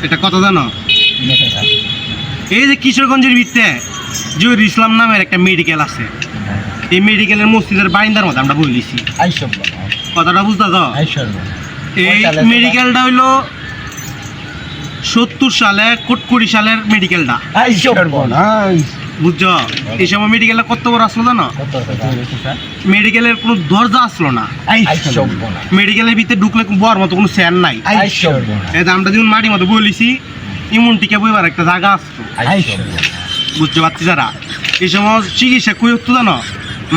এটা কত জানো? এই যে কিশোরগঞ্জের ভিতরে জহির ইসলাম নামের একটা মেডিকেল আছে, এই মেডিকেলের মসজিদের বাইন্দার মধ্যে আমরা বলেছি। কথাটা বুঝতে তো? এই মেডিকেলটা হইলো 70 সালে কোটকুড়ি সালের মেডিকেলটা, বুঝছো? এই সময় মেডিকেলটা কত বড় আসলো জানো? মেডিকেলের কোনো দরজা আসলো না, মেডিকেলের ভিতরে ঢুকলে বর মতো কোনো স্যান নাই। আমরা যেমন মাটির মতো বলেছি ইমন টিকা বইবার একটা জায়গা আসতো, বুঝতে পারছি যারা। এই সময় চিকিৎসা কই হতো জানো?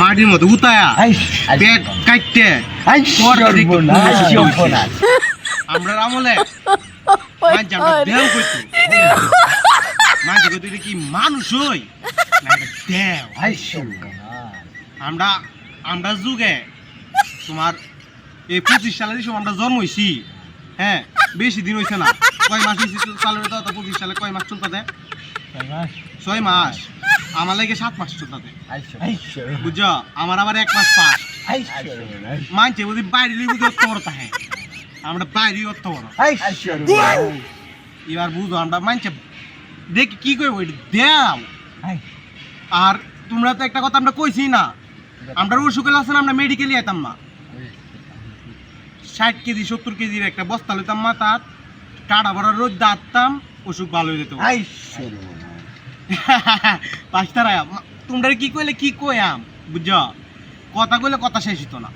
মাটির মতো উতায়া পেট কাটতে আমরা আমলে দেও করতো, কি মানুষ হই আমরা আমরা যুগে তোমার এই 25 সালের সময় আমরা জন্ম হয়েছি। হ্যাঁ, বেশি দিন হয়েছে না, কয় মাস হয়েছে সালের? তো 25 সালে কয় মাস চলতে? 6 মাস। আমার লাগে 7 মাস চলতে, বুঝছো? আমার আবার 1 মাস পাস মানছে বুঝি বাইরে অত বড় থাকে, আমরা বাইরে অত বড়। এবার বুঝো আমরা মানছে দেখি কি করবো দেও। আর তোমরা তো একটা কথা আমরা কইছি না, আমরা অসুখ আছে না, আমরা মেডিকেলে আইতাম না। 60 কেজি 70 কেজির একটা বস্তা লইতাম মাথার, কাটা ভরা রোদ দাঁততাম, অসুখ ভালো হয়ে যেত। পাঁচটারা তোমরা কি কইলে কি কইয়াম, বুঝছো? কথা কইলে কথা শেষ হতো না,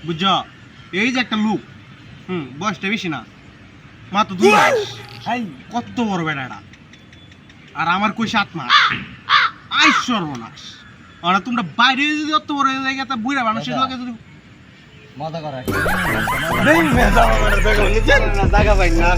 বুঝছো? এই যে একটা লোক, বয়সটা বেশি না, মাত্র 2 মাস, কত বড় বেড়াটা, আর আমার কই 7 মাস। সর্বনাশ। আর তোমরা বাইরে যদি অত বড় জায়গা তা বুড়া মানুষের লোকে যদি মজা করা জায়গা পাই না।